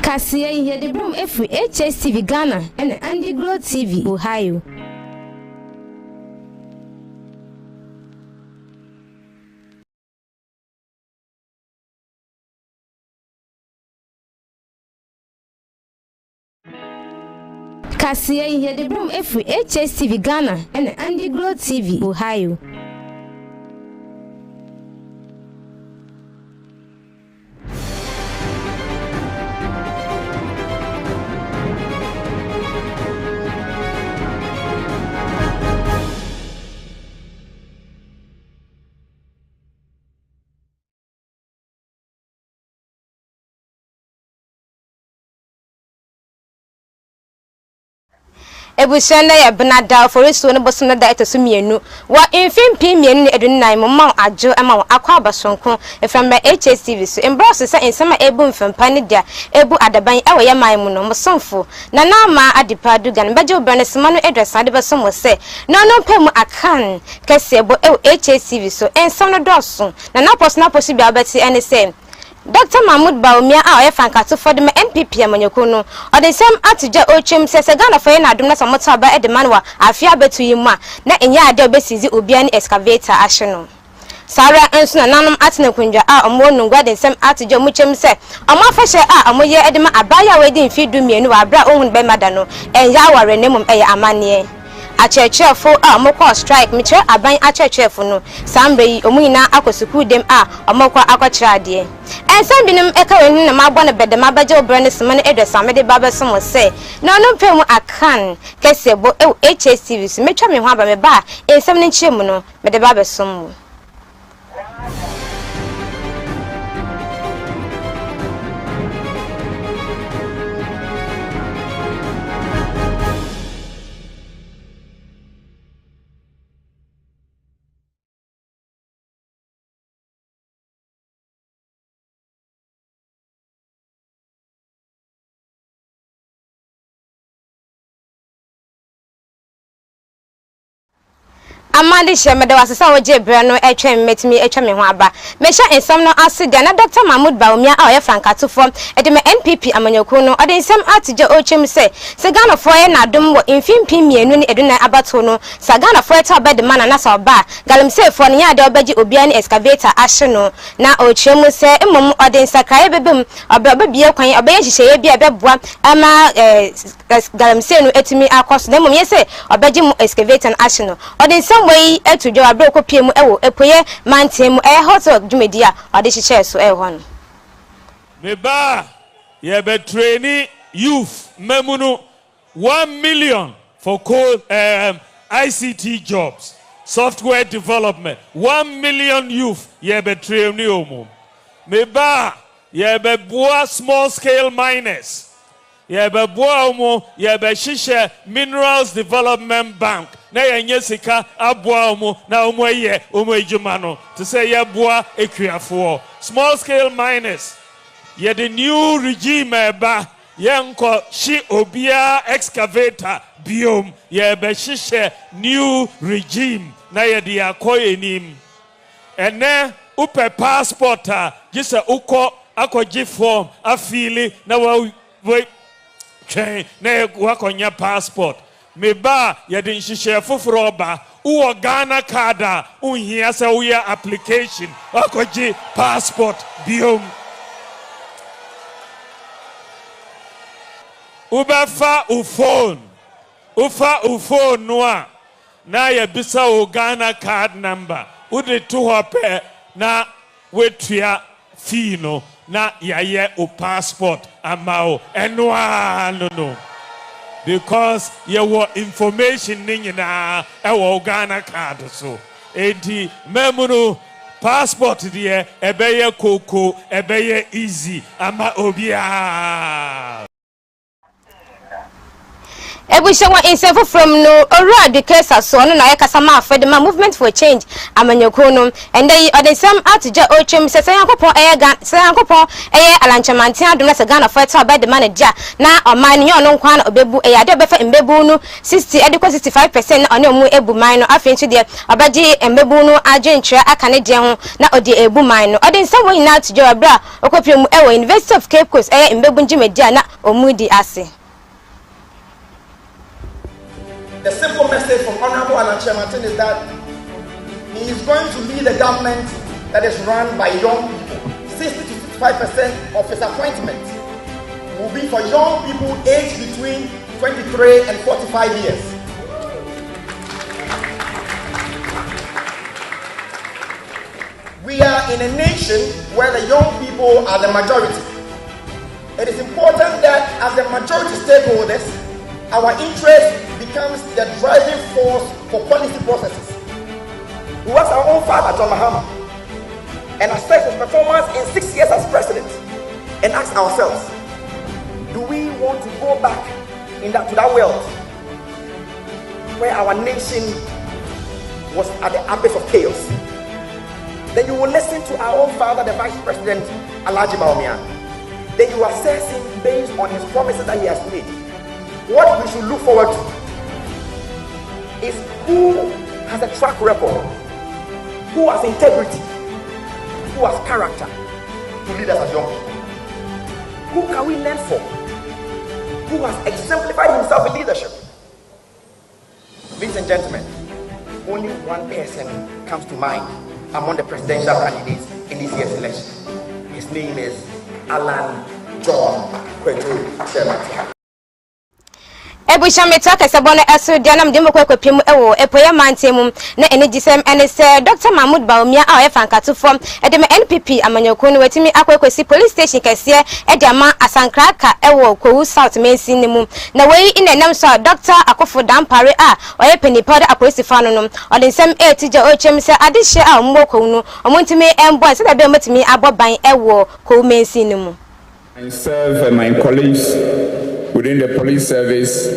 Kasia here the brom every HSTV Ghana and Andy Grow TV Ohio. Kasia here the brom every HSTV Ghana and Andy Grow TV Ohio. Ebushanda ya benada foresto no bosona da etosumienu wa infimpi mienu edunnan momma ajo ema akwa abasonko eframba HSTV so embrace se ensema ebu mfempa ne dia ebu adaban ewo ye man mu no mosomfo na na ma adipa dugan beje obane sema no edwasa de besom se na no pemu akan kese ebo HSTV so ensam no doso na na posi bia beti ene se Dr. Mahmoud Baumia a oye fankato for the NPP amanyeko no ode sem atija ochim se Ghana for na adom na samoto aba edman wa afia betu yima na enya ade obesizi obia ni excavator ahye no Sara enso na nanom atene kunja a omo nungwa de sem atija muchem se omo afahye a omo ye edema abaya wedi mfidu mienu wa abra ohun be mada no enya aware nemum eye amane Achechefo a omokwa strike miche aban achechefo no sambe yi omunyina akosuku dem a omokwa akwachira ade ensam binim eka wenu na mabɔ ne bede mabaje obrane sema ne edwesame de babesom se na no pemu akan kesebo HSTV so metwa me ho aba me ba ensam ne nchiemu no mede babesom Amadi shemede wasesa woje bre no etwe metimi etwa me ho aba mesha ensam no aside na Dr. Mahmoud Baumia a oye frankato fom ede me NPP amanyako no ode ensam atije ochim se Ghana for ye na dom wo infimpi mienu ni eduna abato no Ghana for ta bed man na sa oba galamse for ne ade obaji obia ni excavator ahye no na ochemu se emom ode nsakraye bebem oba bie kwan oba ye hihye bia beboa ama galamse no etimi akoso na emom ye se obaji mu excavator ahye no ode ensam way etujo abroko piemu ewo epoye mantemu hoto dwumedia ode hyeche so hon me ba ye be trainee youth memunu 1 million for ICT jobs software development 1 million youth ye be trainee omo me ba ye be boa small scale miners ye be boa omo ye be hyeche minerals development bank na yenye sika aboa omo na omo ye omo ejuma no to say ye boa ekuafo small scale miners ye the new regime ba ye nko shi obia excavator biom ye be hyeche new regime na ye de akoye nim ene upe passport gisa uko akoji form afili na wa twen na wakonya passport me ba ye de nhihye foforo ba uwo Ghana card unhia se wo ya application akoji passport biom ufa phone no a na ye bisa o Ghana card number ude to hope na wetua fee no na yaye o passport amao enwa no because your information nyina ewo Ghana card so enti memuno passport de ebeye koko ebeye easy ama obia Ebushawa insefo from no ora the case so no na yakasama afedema movement for change amanyakono and they ode sam atija otwem se yankopon ega se yankopon alanchamantin adom na se Ghana for to by the manager na oman ne ono nkwa na obebu ade obefa embebu no 60 ediko 65% na ono mu ebu man no afentu de obaji embebu no adwentwe aka ne de ho na ode ebu man no ode sam wo ina atija abra okopiem University of Cape Coast embebu njimedia na omudi ase. The simple message from Honorable Alan Chairman is that he is going to lead a government that is run by young people. 60 to 65% of his appointments will be for young people aged between 23 and 45 years. We are in a nation where the young people are the majority. It is important that as the majority stakeholders, our interest becomes the driving force for policy processes. We watch our own father, John Mahama, and assess his performance in 6 years as president and ask ourselves, do we want to go back to that world where our nation was at the abyss of chaos? Then you will listen to our own father, the Vice President, Alhaji Bawumia. Then you assess him based on his promises that he has made. What we should look forward to is who has a track record, who has integrity, who has character to lead us as young people. Who can we learn from? Who has exemplified himself in leadership? Ladies and gentlemen, only one person comes to mind among the presidential candidates in this year's election. His name is Alan John Kwetu Chairman. Ebusha metaka sabona aso dianam demo kwepem ewo epoya mantemum na energisem ene se Dr. Mahmoud Bawumia a yefankato fom edeme NPP amanyakunu wetimi akwekwesi police station kese ediama asankraka ewo Kowu South Mensi nemu na wei inenam so Dr. Akofo Dampare a oye penipod apolice fano no odensem etija ochem se adehye a mmoko no omontimi embo se da be matimi aboban ewo Kowu Mensi nemu. Myself and my colleagues within the police service,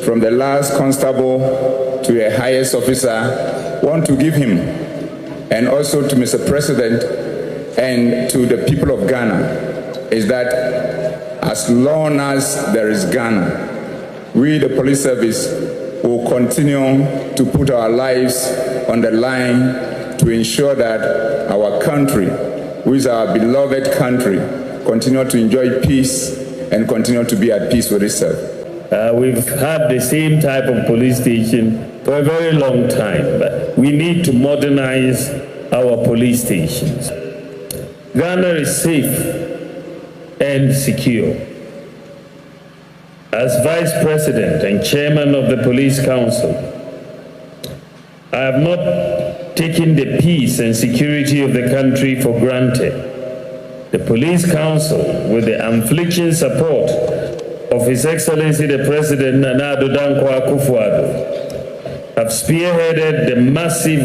from the last constable to the highest officer, want to give him, and also to Mr. President and to the people of Ghana, is that as long as there is Ghana, we, the police service, will continue to put our lives on the line to ensure that our country, which is our beloved country, continue to enjoy peace and continue to be at peace with itself. We've had the same type of police station for a very long time, but we need to modernize our police stations. Ghana is safe and secure. As Vice President and Chairman of the Police Council, I have not taken the peace and security of the country for granted. The Police Council, with the unflinching support of His Excellency the President Nana Addo Dankwa Akufo-Addo, have spearheaded the massive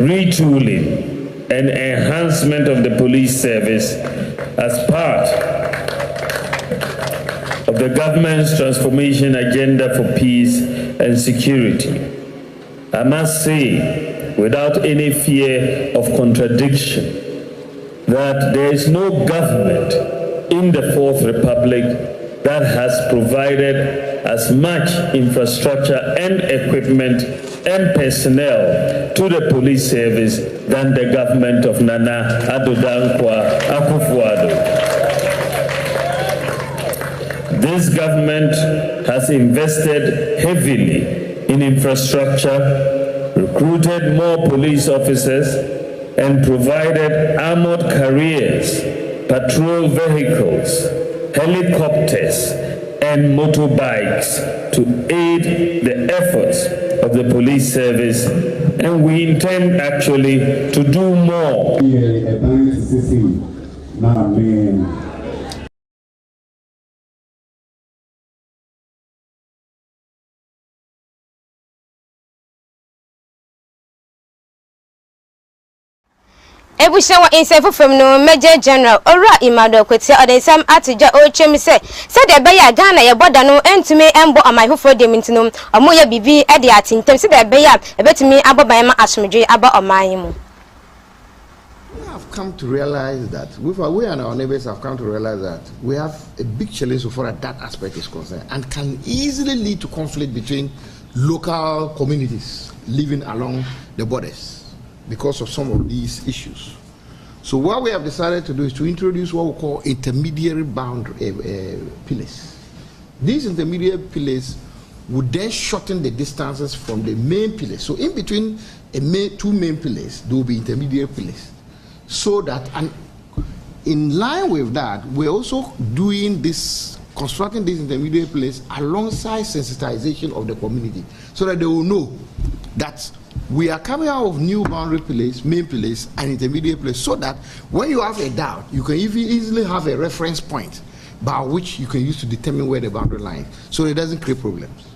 retooling and enhancement of the police service as part of the government's transformation agenda for peace and security. I must say, without any fear of contradiction, that there is no government in the Fourth Republic that has provided as much infrastructure and equipment and personnel to the police service than the government of Nana Addo Dankwa Akufo-Addo. This government has invested heavily in infrastructure, recruited more police officers, and provided armored carriers, patrol vehicles, helicopters, and motorbikes to aid the efforts of the police service, and we intend actually to do more. Ebusha wa insefo from no Major General Ora Imado Kwete Odensam Atija Ochem say de beya Ghana ye boda no entumi embo amahofo dem ntinom omoya bibi e de atintem se de beya ebetumi aboban ma asomdwe aba oman mu. We have come to realize that we and our neighbors have come to realize that we have a big challenge so far as that aspect is concerned, and can easily lead to conflict between local communities living along the borders because of some of these issues. So what we have decided to do is to introduce what we call intermediary boundary pillars. These intermediate pillars would then shorten the distances from the main pillars. So in between two main pillars, there will be intermediate pillars. So that, and in line with that, we're also doing this, constructing these intermediate pillars alongside sensitization of the community, so that they will know that we are coming out of new boundary pillars, main pillars, and intermediate pillars, so that when you have a doubt, you can easily have a reference point by which you can use to determine where the boundary line is, so it doesn't create problems.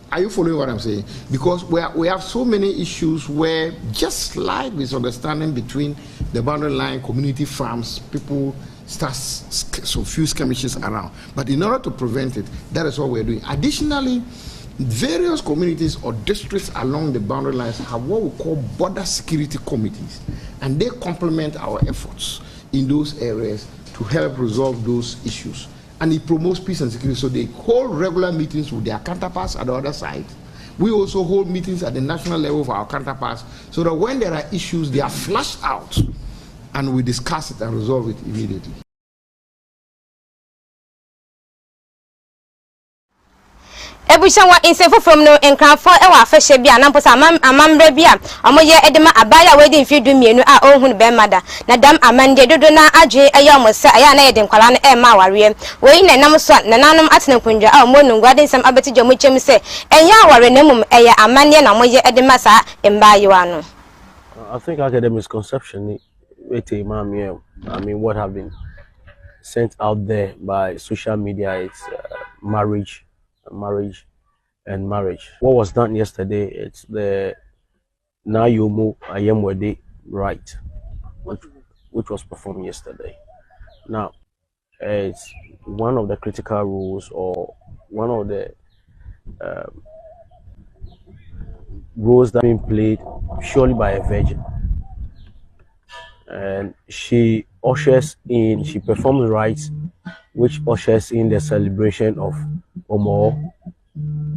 Are you following what I'm saying? Because we have so many issues where just slight misunderstanding between the boundary line, community farms, people start some few skirmishes around. But in order to prevent it, that is what we're doing. Additionally, various communities or districts along the boundary lines have what we call border security committees, and they complement our efforts in those areas to help resolve those issues. And it promotes peace and security. So they hold regular meetings with their counterparts at the other side. We also hold meetings at the national level for our counterparts, so that when there are issues, they are flushed out and we discuss it and resolve it immediately. Ebusha wa insefo from no enkranfo e wa afehye bia na mposa amambre bia omoye edema abaya wedi mfidu mienu a ohunu be mada na dam amande dodo na adwe eye omosa aya na yede nkwala no e ma aware we na nam so na nanom atena kunja a omonnu ngwade nsam abetije mochem se enya aware na mum eye amane na moye edema sa embayewa no. I think academic misconception I mean what have been sent out there by social media is marriage. What was done yesterday, it's the Nayomo Ayemwede rite, which was performed yesterday. Now, it's one of the critical rules, or one of the roles that being played surely by a virgin. And she performs rites which ushers in the celebration of Omo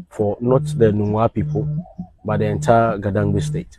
for not the Nungwa people, but the entire Gadangbe state.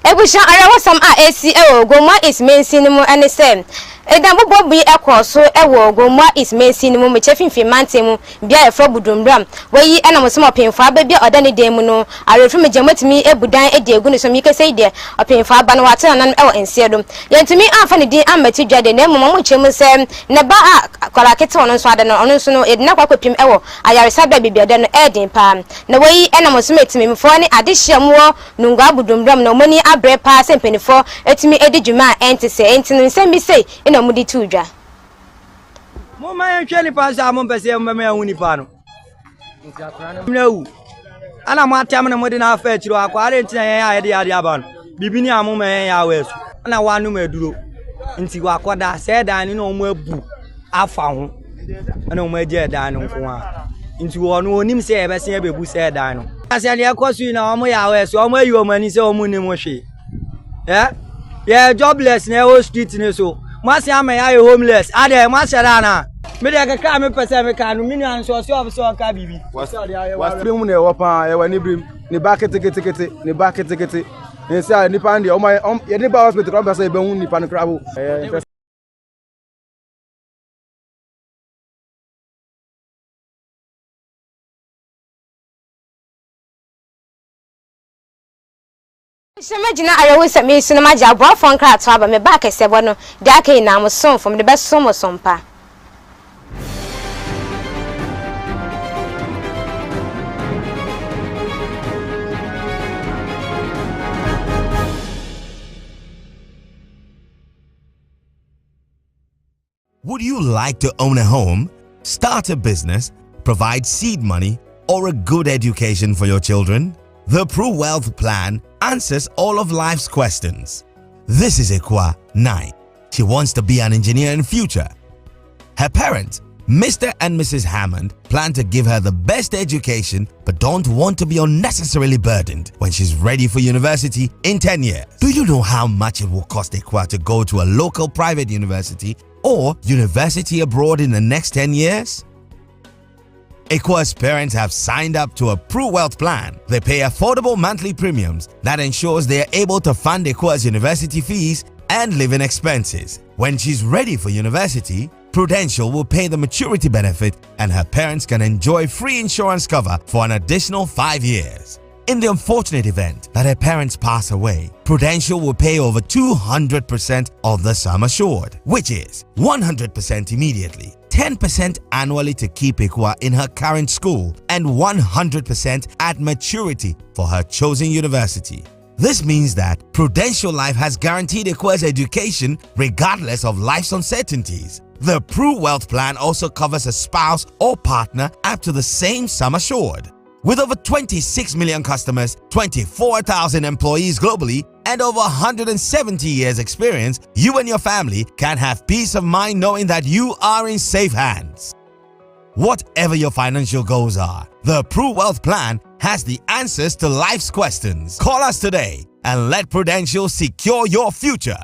Ebusha arawo sam a esi ewo gomwa is main cinema ene sem edam bobo bi ekoso ewo gomwa is main cinema me chefimfi mantemu bia efro budumbram wayi ena mosom opemfa ba bia odane dem no arefu me jamatimi ebudan edi egu ne so mi kese ide opemfa ba no wate nan ewo ensiedum yentimi amfa ne din amati dwade na mum mo chemu sem ne ba a kolakete wono so ade no ono so no edina kwakopim ewo ayaresa ba bibia de no edin pa na wayi ena mosom etimi mfo ne adehyiamuo nungwa budumbram no moni abre pa sempenifo etimi edi djuma enti se enti no nsem bi sei ina mudi tudwa mo ma yantwe ni pa sa mo pese mo ma yahuni pa no mnawu ana mo atam na modi na afa chiro akwa are enti na ya ade aba no bibini amo ma ya wesu ana wanu ma duro enti wa akoda se dan ni no mo abu afa ho ana mo aje dan no nko a enti wo no onim se e be se bebu se dan no ase ne ekosu na omo ya wesu omo ayi omo ani se omo ni mo hwe yeah jobless na o street ni so mwasi ama ya homeless ade mwasi na me de kaka me pese me ka no mini anso so so ka bibi wasi mu na ewo pa e wani brim ni ba kete ni ba kete ni say ni pa ndi o ma ye ni ba hospital o ba say be hu ni pa no krabo Semajina arewo sami sunu maji abo fon kra to aba me ba kesebo no de akai na mo son from the best som sompa. Would you like to own a home, start a business, provide seed money, or a good education for your children? The Prue Wealth Plan answers all of life's questions. This is Ekwa 9. She wants to be an engineer in future. Her parents, Mr. and Mrs. Hammond, plan to give her the best education but don't want to be unnecessarily burdened when she's ready for university in 10 years. Do you know how much it will cost Ekwa to go to a local private university or university abroad in the next 10 years? Ekwa's parents have signed up to a Prue Wealth Plan. They pay affordable monthly premiums that ensures they are able to fund Ekwa's university fees and living expenses. When she's ready for university, Prudential will pay the maturity benefit and her parents can enjoy free insurance cover for an additional 5 years. In the unfortunate event that her parents pass away, Prudential will pay over 200% of the sum assured, which is 100% immediately, 10% annually to keep Ekwa in her current school, and 100% at maturity for her chosen university. This means that Prudential Life has guaranteed Ekwa's education regardless of life's uncertainties. The Prue Wealth Plan also covers a spouse or partner up to the same sum assured. With over 26 million customers, 24,000 employees globally, and over 170 years experience, you and your family can have peace of mind knowing that you are in safe hands. Whatever your financial goals are, the Prue Wealth Plan has the answers to life's questions. Call us today and let Prudential secure your future.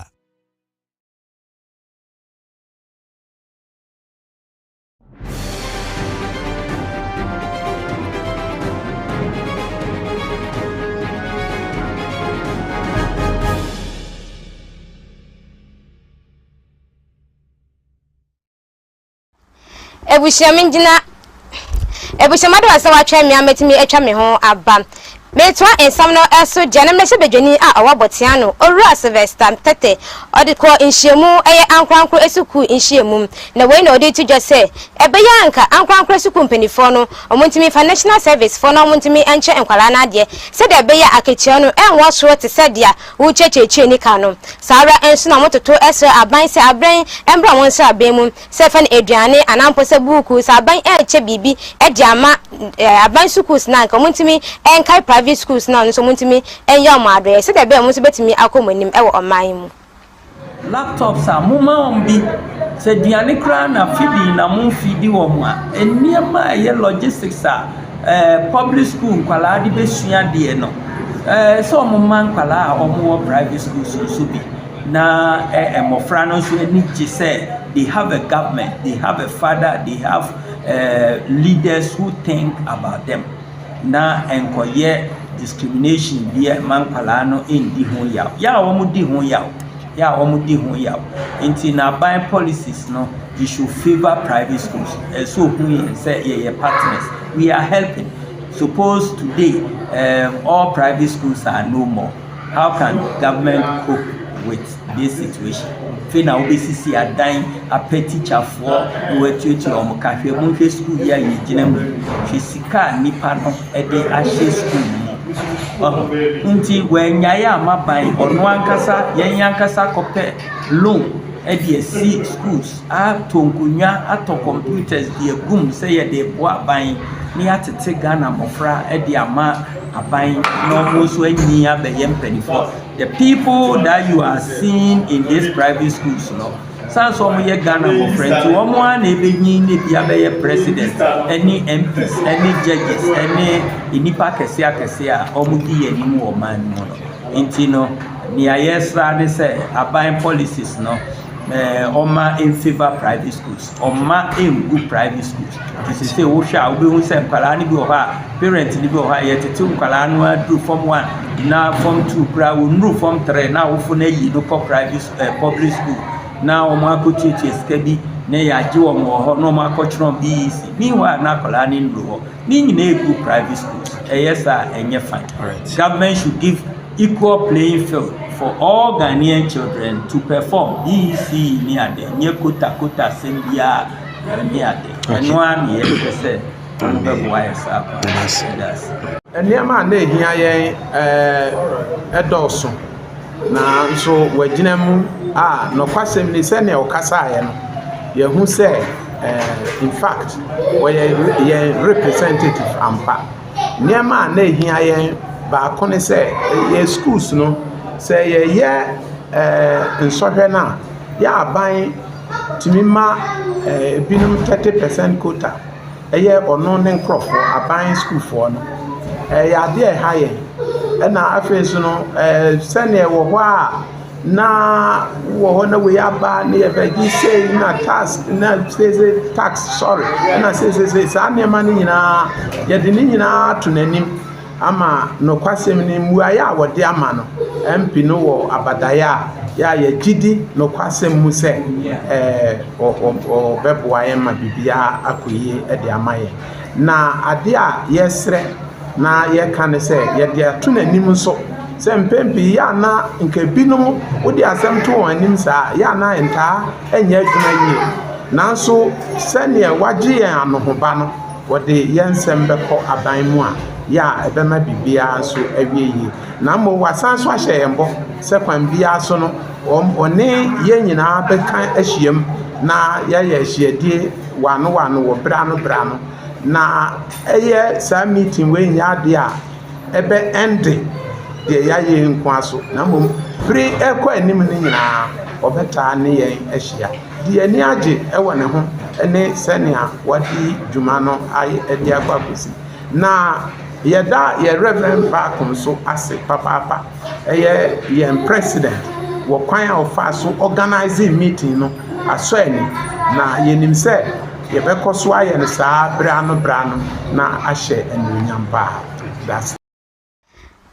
Ebushama do asa wa twa me ametimi atwa me ho aba metwa ensam no eso jana me sebedwani a awabotia no owura Sylvester tete odiko nhyiemu eye ankwankro esuku nhyiemu na we na odi tudwa se ebeya anka ankwankro esuku mpanifo no omontimi for national service for no omontimi enche enkwala na ade se de ebeya akechia no enwo so te se dia wo chechechi ni ka no sara enso na mototo esre aban se abran embra won se aban mu se fa na eduane anampo se buku se aban eche bibi ediama aban schools na nka omontimi enkai private schools now so muntimi enyo mo adre se de be mo so betimi akomonim e wo oman mu laptops a muma ombi se diane kra na fidi na mo fidi wo mo a eniema ye logistics a public school kwala de besua de no so muma kwala a omo private schools so bi na emofra no so eni gise they have a government, they have a father, they have leaders who think about them. Na enkoye discrimination bia mankwala no endi ho yaw ya wo mudi ho yaw inti na by policies no you should favor private schools so who say your partners we are helping. Suppose today all private schools are no more, how can government cope with this situation? Fina obesisi adan a teacher for wetuetu omukahwe munhwe school ya yigina mu fisika nipa no ede ahye school mu nti wenyaya amaban ono ankasa yenyankasa kope loan ede si schools a tonkunya ato computers de gum say ye de boa ban ni atete Ghana mofra ede ama aban no mo so anyi abeye mpanifo. The people that you are seeing in these private schools, no, some ye Ghana mo friends, one na ebenyi ne bia be president, any MPs, any judges, any inipa kese a omudi anim wo man mo no. Inti no ni ayesra ne say aban policies no oma in favor private schools, oma in good private schools. This is say wo sha obi hu say kwala ni bi o ha parent ni bi o ha yetete kwala no adu form 1 na form 2 pra wo nru form 3 na wo fo na yi do private public school na o ma ko cheche skabi na ya ji wo mo ho no ma ko chron BEC meanwhile na kwala ni nru ho ni nyina e good private schools yes enye fine. Government should give equal playing field for all Ghanaian children to perform. BEC ni ade nye kota sembia ni ade enwa ni e say Eniama na ehia yen edoso na nso wagina mu a no kwasem ni se ne okasa aye no ye hu se in fact we representative ampa niema na ehia yen ba kone say ye schools no say ye nsohwe na ya aban timima binum 30% quota eye ono ne nkrofo aban school for no ya de higher na afesu no sene wo ho a na wo na we aba na ye begi say na tax sorry na say sa ne ma ni nyina ye de ni nyina to nanim ama no kwasem ni muaya a wode ama no MP no wo abadaya ya ye gidi no kwasem mu se o beboa ye ma bibia akoyi e de amaye na ade a yesre na ye kan se ye de to nanim so se mpempi ya na nke binom wodi asem to anim sa ya na enta enya adwuma yie nanso sene wagye ye anohoba no wode yensem beko aban mu a ya ebema bibia so awieye na mo wasan so ahye yembo se kwan bia so no one ye nyina bekan ahyiam na ya ye hyiedie wano wo bra no na eye sa meeting we nya de a ebe ende de ya ye nkwa so na mo pre ekọ anim ni nyina obeta ne ye ahia de ani age ewo ne ho ene senia wadi dwuma no aye ede akwakosi na yeda ye reverend back so ase papa ye president wo kwan ofa so organizing meeting no aso ani na yenim se ye bekoso aye ne saa bra no na ahye anunyam ba that's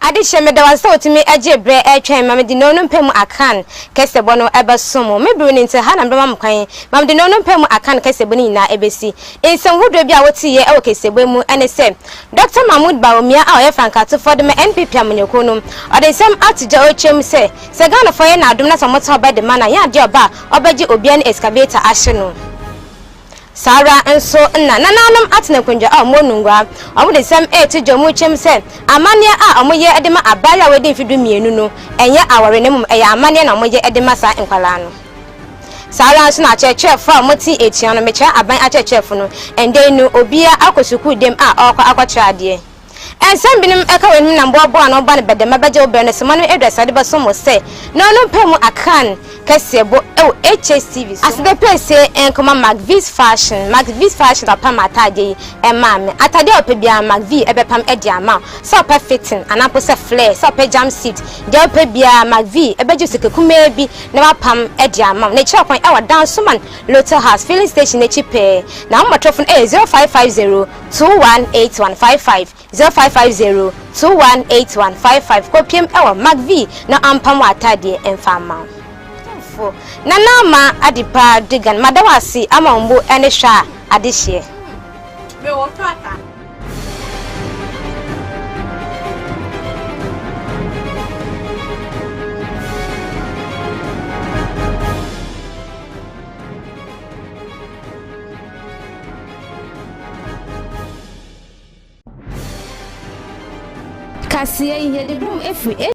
Adisha me da wasa otimi agye bre etwen mam de nonu mpem akan kesebo no ebesomo me bru ni nte ha na mbema mkwan mam de nonu mpem akan kesebo ni na ebesi ensem hodo bia wotiye e kesebo mu ene se Dr. Mahmoud Bawumia a oye frankato for de me NPP amanyeko no ode nsem atija ochem se Gana for ye na adom na somoto oba de mana ya de oba obagye obia na excavator ahye no Sara enso na nananum atene kunja a mo nungwa omo de sam etjo mu chem se amane a omo ye edema abaya we de fidu mienu no enye aware ne mum eye amane na omo ye edema sa enkwala no Sara enso na cheche fa omo ti etia no mecha aban a cheche fu no ende nu obia akosuku dem a akwacha ade ensem binim eka wenim na mboabo a no ba ne bedema baje obere ne semano edwasa de basomo se no pemu akan kesebo HSTV as the place say enkoma McV's fashion apam atade e mame atade opebia McV ebepam edi ama so pa fitting anapo se flare so pa jam seat de opebia McV ebeju sekekume bi na wapam edi ama na chi akwan e wa dance man Lotus House filling station e chipe na motofon 0550 218155 0550 218155 kopiem e wa McV na ampam atade enfama Nanama adipa digan madawasi amambo ene sha adihye me wo fata Kasiye yedebum efi